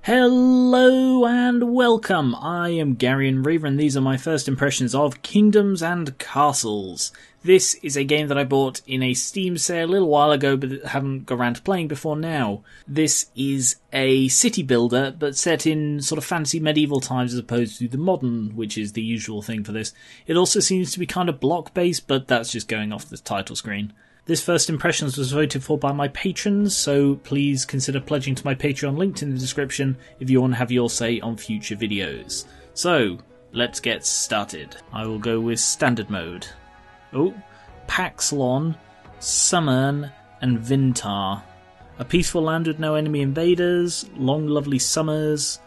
Hello and welcome, I am Geran, and these are my first impressions of Kingdoms and Castles. This is a game that I bought in a Steam sale a little while ago but haven't got around to playing before now. This is a city builder but set in sort of fantasy medieval times as opposed to the modern, which is the usual thing for this. It also seems to be kind of block based, but that's just going off the title screen. This first impressions was voted for by my patrons, so please consider pledging to my Patreon linked in the description if you want to have your say on future videos. So, let's get started. I will go with standard mode. Oh, Paxlon, Summern and Vintar. A peaceful land with no enemy invaders, long lovely summers,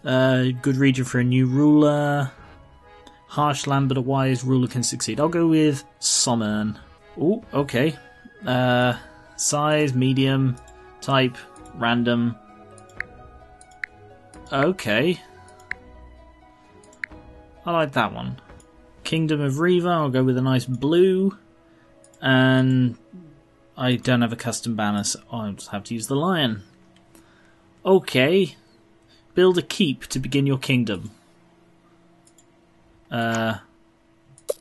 good region for a new ruler, harsh land but a wise ruler can succeed. I'll go with Summern. Oh, okay. Size, medium, type, random. Okay. I like that one. Kingdom of Riva, I'll go with a nice blue. And I don't have a custom banner, so I'll just have to use the lion. Okay. Build a keep to begin your kingdom.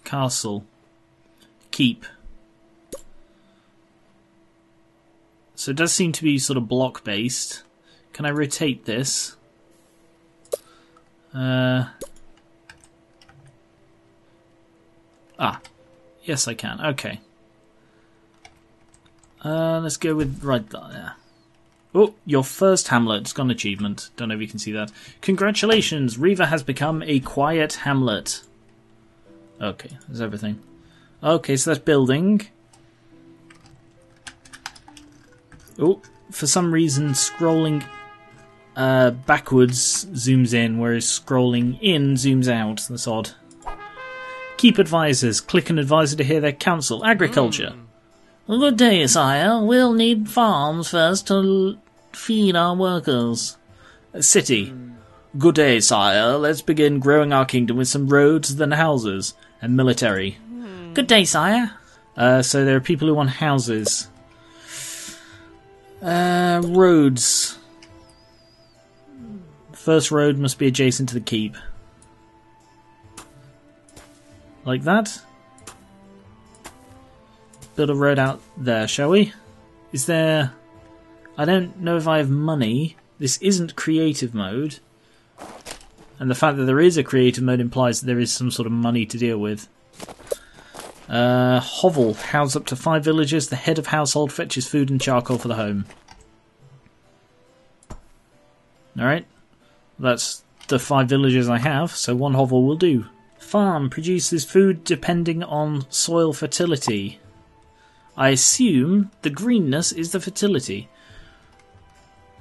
Castle. Keep. So it does seem to be sort of block based. Can I rotate this? Yes I can. Okay. Let's go with right there. Oh, your first hamlet. It's got an achievement. Don't know if you can see that. Congratulations, Riva has become a quiet hamlet. Okay, that's everything. Okay, so that's building. Oh, for some reason scrolling backwards zooms in, whereas scrolling in zooms out. That's odd. Keep advisors. Click an advisor to hear their counsel. Agriculture. Good day, sire. We'll need farms first to feed our workers. City. Good day, sire. Let's begin growing our kingdom with some roads, then houses. And military. Good day, sire. So there are people who want houses. Roads. First road must be adjacent to the keep. Like that. Build a road out there, shall we? Is there... I don't know if I have money. This isn't creative mode. And the fact that there is a creative mode implies that there is some sort of money to deal with. Hovel. House up to 5 villagers. The head of household fetches food and charcoal for the home. Alright. That's the 5 villagers I have, so 1 hovel will do. Farm produces food depending on soil fertility. I assume the greenness is the fertility.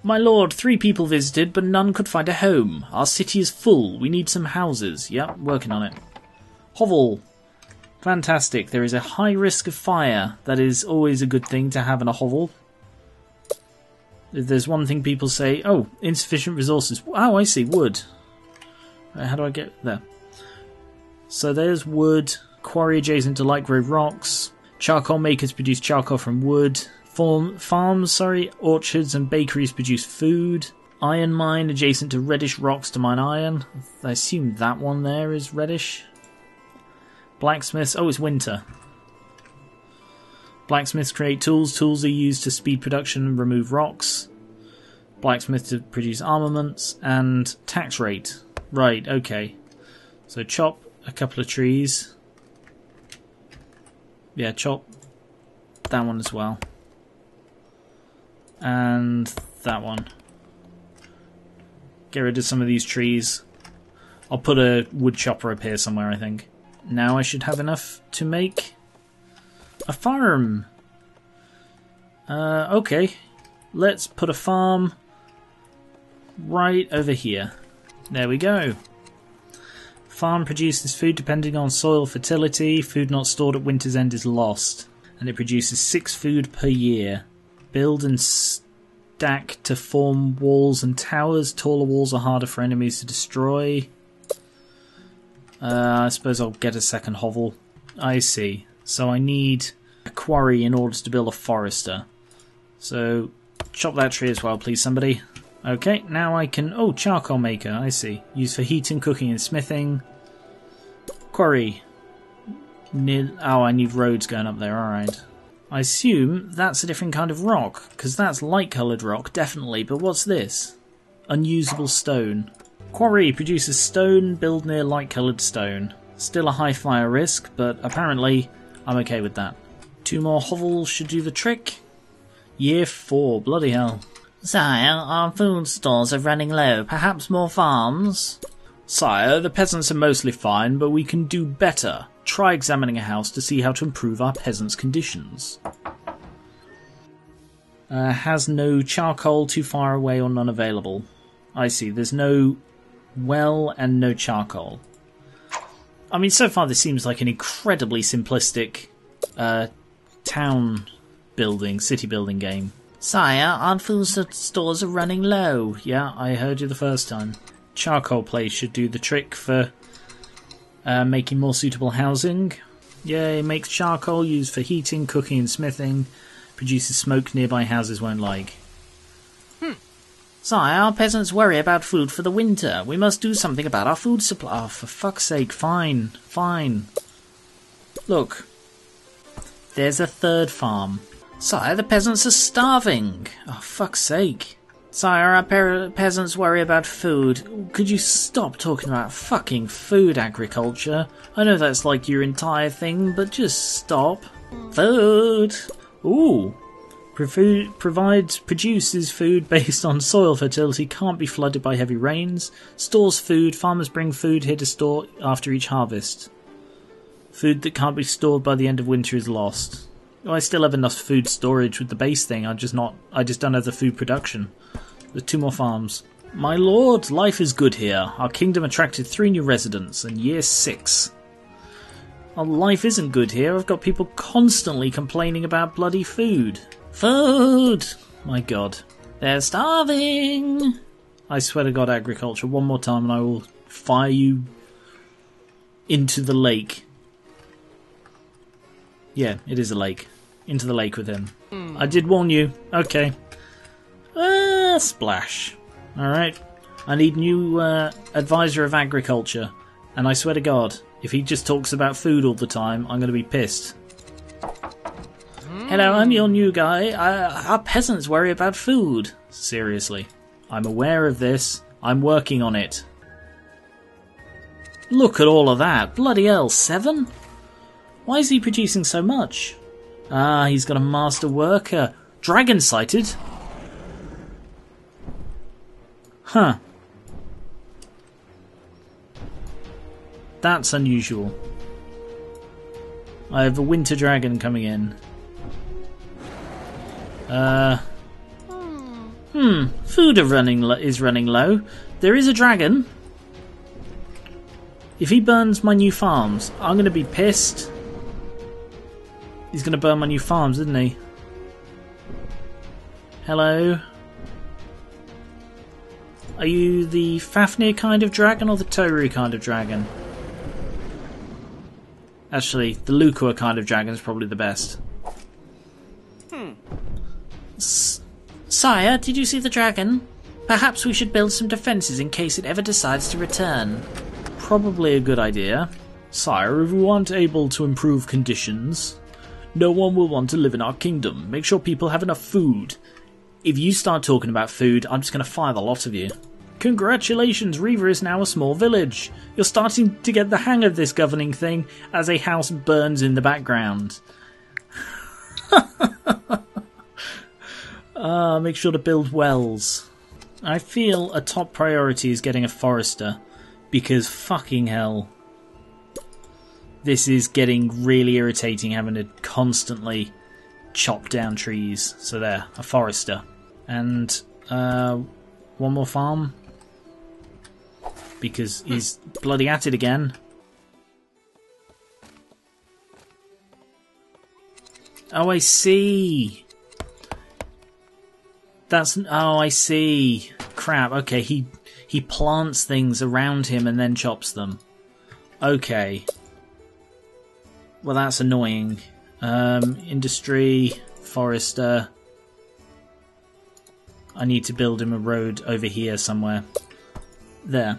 My lord, 3 people visited, but none could find a home. Our city is full. We need some houses. Yep, working on it. Hovel. Fantastic. There is a high risk of fire. That is always a good thing to have in a hovel. If there's one thing people say, oh, insufficient resources. Oh, I see, wood. How do I get there? So there's wood. Quarry adjacent to light grey rocks. Charcoal makers produce charcoal from wood. Farms, orchards and bakeries produce food. Iron mine adjacent to reddish rocks to mine iron. I assume that one there is reddish. Blacksmiths. Oh, it's winter. Blacksmiths create tools. Tools are used to speed production and remove rocks. Blacksmith to produce armaments. And tax rate. Right, okay. So chop a couple of trees. Yeah, chop that one as well. And that one. Get rid of some of these trees. I'll put a wood chopper up here somewhere, I think. Now I should have enough to make a farm. Okay. Let's put a farm right over here. There we go. Farm produces food depending on soil fertility. Food not stored at winter's end is lost. And it produces 6 food per year. Build and stack to form walls and towers. Taller walls are harder for enemies to destroy. I suppose I'll get a second hovel. I see. So I need a quarry in order to build a forester. So chop that tree as well, please, somebody. Okay, now I can... Oh, charcoal maker, I see. Used for heating, cooking and smithing. Quarry. Oh, I need roads going up there, alright. I assume that's a different kind of rock, because that's light-coloured rock, definitely, but what's this? Unusable stone. Quarry produces stone, build near light-coloured stone. Still a high fire risk, but apparently I'm okay with that. 2 more hovels should do the trick. Year 4, bloody hell. Sire, our food stores are running low. Perhaps more farms? Sire, the peasants are mostly fine, but we can do better. Try examining a house to see how to improve our peasants' conditions. Has no charcoal, too far away or none available. I see, there's no well and no charcoal. I mean, so far this seems like an incredibly simplistic town building, city building game. Sire, our food stores are running low. Yeah, I heard you the first time. Charcoal place should do the trick for making more suitable housing. Yay, makes charcoal used for heating, cooking and smithing. Produces smoke nearby houses won't like. Sire, our peasants worry about food for the winter. We must do something about our food supply. Oh, for fuck's sake, fine, fine. Look, there's a 3rd farm. Sire, the peasants are starving. Oh, fuck's sake. Sire, our peasants worry about food. Could you stop talking about fucking food agriculture? I know that's like your entire thing, but just stop. Food. Ooh. Produces food based on soil fertility, can't be flooded by heavy rains. Stores food, farmers bring food here to store after each harvest. Food that can't be stored by the end of winter is lost. Oh, I still have enough food storage with the base thing, I just don't have the food production. There's 2 more farms. My lord, life is good here. Our kingdom attracted 3 new residents in year 6. Well, life isn't good here. I've got people constantly complaining about bloody food. Food! My god. They're starving! I swear to God, agriculture, one more time and I will fire you into the lake. Yeah, it is a lake. Into the lake with him. I did warn you. Okay. Splash. Alright. I need new advisor of agriculture. And I swear to God, if he just talks about food all the time, I'm going to be pissed. Hello, I'm your new guy. Our peasants worry about food. Seriously. I'm aware of this. I'm working on it. Look at all of that. Bloody hell, 7? Why is he producing so much? Ah, he's got a master worker. Dragon sighted? Huh. That's unusual. I have a winter dragon coming in. Food is running low. There is a dragon. If he burns my new farms, I'm going to be pissed. He's going to burn my new farms, isn't he? Hello? Are you the Fafnir kind of dragon or the Toru kind of dragon? Actually, the Lukua kind of dragon is probably the best. Sire, did you see the dragon? Perhaps we should build some defences in case it ever decides to return. Probably a good idea. Sire, if we aren't able to improve conditions, no one will want to live in our kingdom. Make sure people have enough food. If you start talking about food, I'm just going to fire the lot of you. Congratulations, Riva is now a small village. You're starting to get the hang of this governing thing as a house burns in the background. Make sure to build wells. I feel a top priority is getting a forester, because fucking hell. This is getting really irritating having to constantly chop down trees. So there, a forester. And one more farm. Because he's bloody at it again. Oh, I see. Oh, I see. Crap. Okay, he plants things around him and then chops them. Okay. Well, that's annoying. Industry, forester. I need to build him a road over here somewhere. There.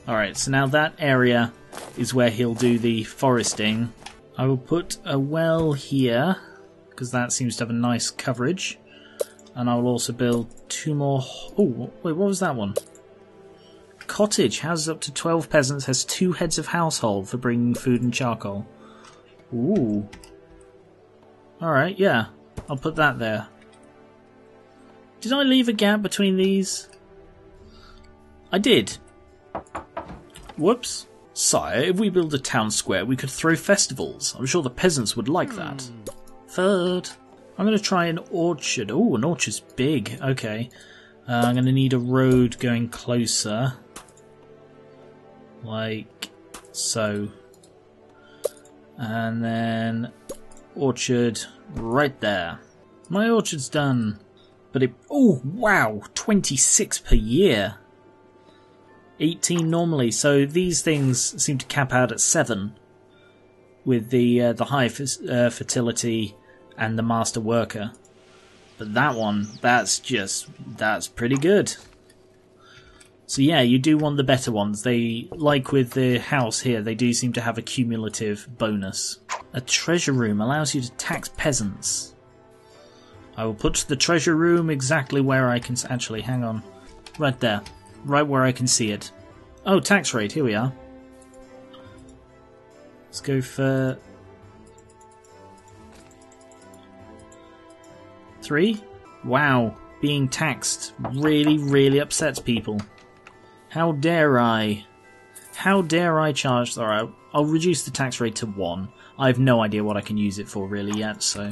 Alright, so now that area is where he'll do the foresting. I will put a well here, because that seems to have a nice coverage. And I will also build 2 more... Oh, wait, what was that one? Cottage houses up to 12 peasants, has 2 heads of household for bringing food and charcoal. Ooh. Alright, yeah. I'll put that there. Did I leave a gap between these? I did. Whoops. Sire, if we build a town square, we could throw festivals. I'm sure the peasants would like that. Third. I'm going to try an orchard. Oh, an orchard's big. Okay. I'm going to need a road going closer. Like so. And then orchard right there. My orchard's done. But it... Oh, wow. 26 per year. 18 normally. So these things seem to cap out at 7. With the high fertility and the master worker. But that one, that's pretty good. So yeah, you do want the better ones. They, like with the house here, they do seem to have a cumulative bonus. A treasure room allows you to tax peasants. I will put the treasure room exactly where I can... Actually, hang on. Right there. Right where I can see it. Oh, tax rate, here we are. Let's go for... 3? Wow, being taxed really, really upsets people. How dare I? How dare I charge... Alright, I'll reduce the tax rate to 1. I have no idea what I can use it for really yet, so...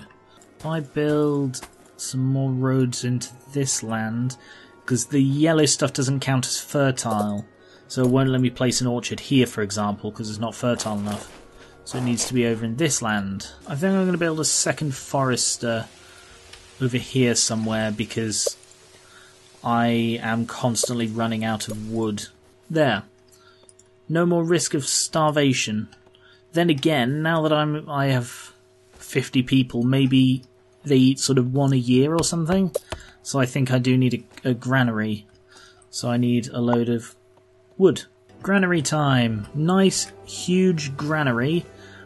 If I build some more roads into this land, because the yellow stuff doesn't count as fertile, so it won't let me place an orchard here, for example, because it's not fertile enough. So it needs to be over in this land. I think I'm going to build a second forester over here somewhere because I am constantly running out of wood. There. No more risk of starvation. Then again, now that I have 50 people, maybe they eat sort of 1 a year or something. So I think I do need a granary. So I need a load of wood. Granary time. Nice, huge granary,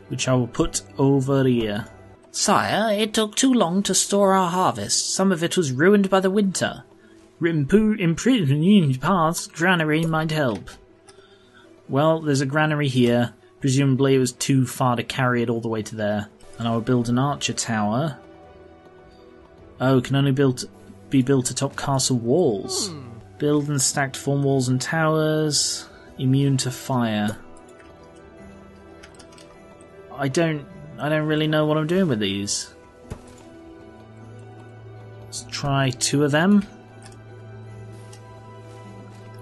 which I will put over here. Sire, it took too long to store our harvest. Some of it was ruined by the winter. Improving paths, granary might help. Well, there's a granary here. Presumably it was too far to carry it all the way to there. And I will build an archer tower. Oh, it can only be built atop castle walls. Build and stacked form walls and towers. Immune to fire. I don't really know what I'm doing with these. Let's try 2 of them.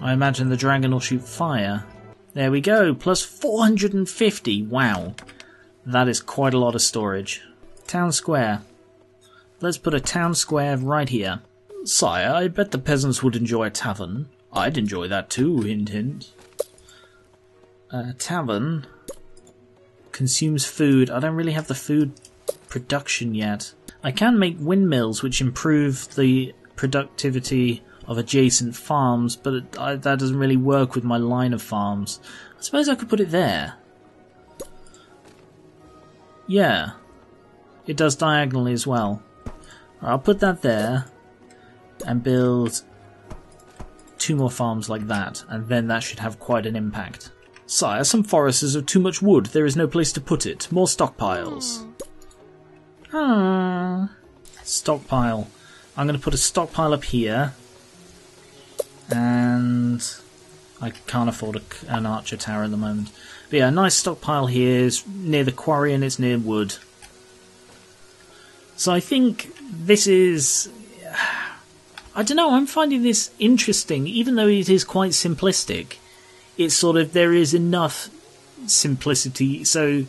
I imagine the dragon will shoot fire. There we go, plus 450. Wow. That is quite a lot of storage. Town square. Let's put a town square right here. Sire, I bet the peasants would enjoy a tavern. I'd enjoy that too, hint hint. Tavern consumes food. I don't really have the food production yet. I can make windmills which improve the productivity of adjacent farms, but that doesn't really work with my line of farms. I suppose I could put it there. Yeah. It does diagonally as well. I'll put that there and build 2 more farms like that, and then that should have quite an impact. Sire, some foresters have too much wood. There is no place to put it. More stockpiles. Stockpile. I'm going to put a stockpile up here. And I can't afford an archer tower at the moment. But yeah, a nice stockpile here is near the quarry and it's near wood. So I think this is... I don't know, I'm finding this interesting, even though it is quite simplistic. It's sort of, there is enough simplicity, so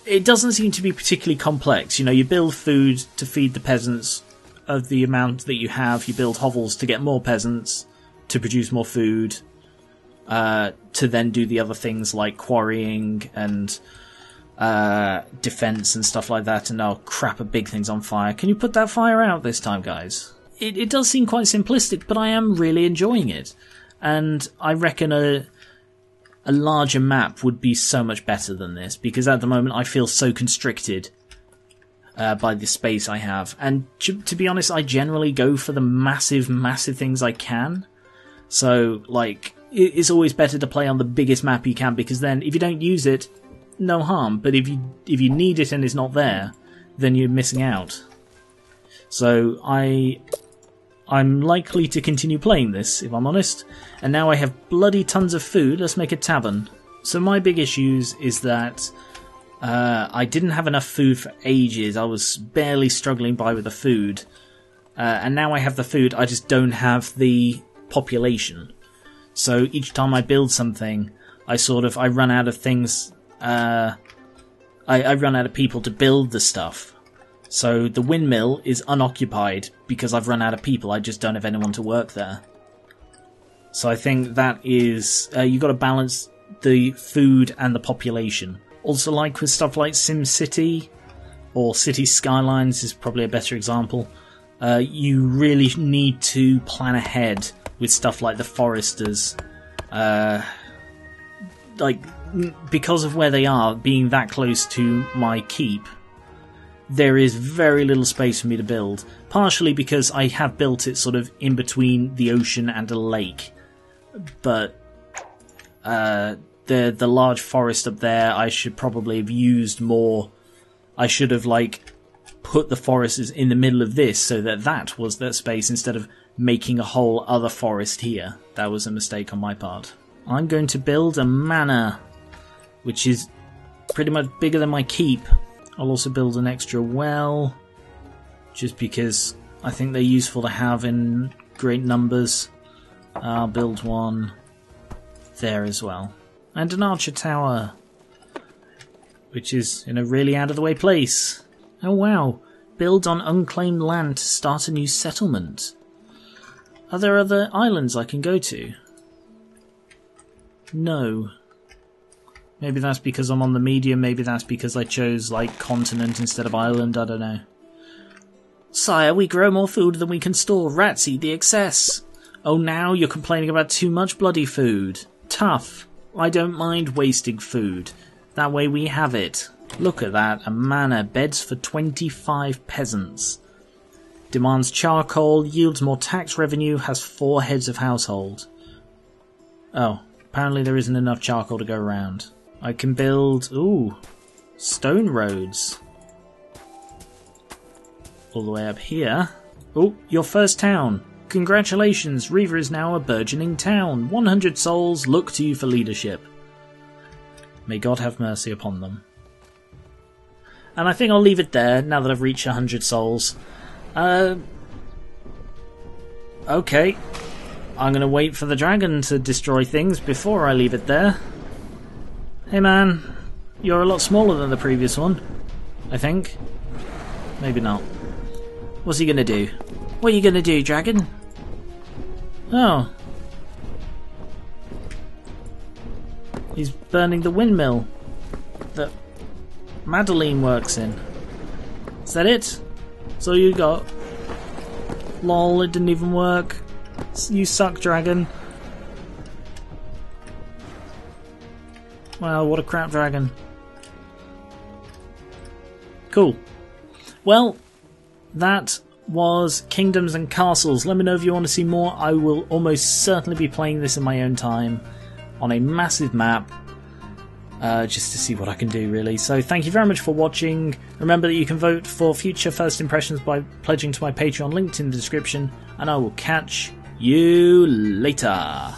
it doesn't seem to be particularly complex. You know, you build food to feed the peasants of the amount that you have, you build hovels to get more peasants, to produce more food, to then do the other things like quarrying and defense and stuff like that, and oh crap, a big thing's on fire. Can you put that fire out this time, guys? it does seem quite simplistic, but I am really enjoying it. And I reckon a larger map would be so much better than this, because at the moment I feel so constricted by the space I have. And to be honest, I generally go for the massive things I can. So, like, it's always better to play on the biggest map you can, because then if you don't use it, no harm. But if you need it and it's not there, then you're missing out. So I'm likely to continue playing this, if I'm honest. And now I have bloody tons of food. Let's make a tavern. So my big issues is that I didn't have enough food for ages. I was barely struggling by with the food. And now I have the food, I just don't have the population. So each time I build something, I run out of things. I run out of people to build the stuff. So the windmill is unoccupied because I've run out of people. I just don't have anyone to work there. So I think that is... you've got to balance the food and the population. Also, like with stuff like SimCity, or City Skylines is probably a better example, you really need to plan ahead with stuff like the foresters. Because of where they are, being that close to my keep, there is very little space for me to build. Partially because I have built it sort of in between the ocean and a lake. But the large forest up there, I should probably have used more. I should have put the forest in the middle of this so that was that space instead of making a whole other forest here. That was a mistake on my part. I'm going to build a manor, which is pretty much bigger than my keep. I'll also build an extra well, just because I think they're useful to have in great numbers. I'll build one there as well. And an archer tower, which is in a really out-of-the-way place. Oh wow, build on unclaimed land to start a new settlement. Are there other islands I can go to? No. Maybe that's because I'm on the medium, maybe that's because I chose, continent instead of island, I don't know. Sire, we grow more food than we can store. Rats eat the excess. Oh, now you're complaining about too much bloody food. Tough. I don't mind wasting food. That way we have it. Look at that, a manor, beds for 25 peasants. Demands charcoal, yields more tax revenue, has 4 heads of household. Oh, apparently there isn't enough charcoal to go around. I can build, stone roads. All the way up here. Oh, your first town. Congratulations, Riva is now a burgeoning town. 100 souls look to you for leadership. May God have mercy upon them. And I think I'll leave it there now that I've reached 100 souls. Okay. I'm going to wait for the dragon to destroy things before I leave it there. Hey man, you're a lot smaller than the previous one, I think. Maybe not. What's he going to do? What are you going to do, dragon? Oh. He's burning the windmill that Madeline works in. Is that it? That's all you got? Lol, it didn't even work. You suck, dragon. Wow, what a crap dragon. Cool. Well, that was Kingdoms and Castles. Let me know if you want to see more. I will almost certainly be playing this in my own time on a massive map, just to see what I can do, really. So thank you very much for watching. Remember that you can vote for future first impressions by pledging to my Patreon, linked in the description, and I will catch you later.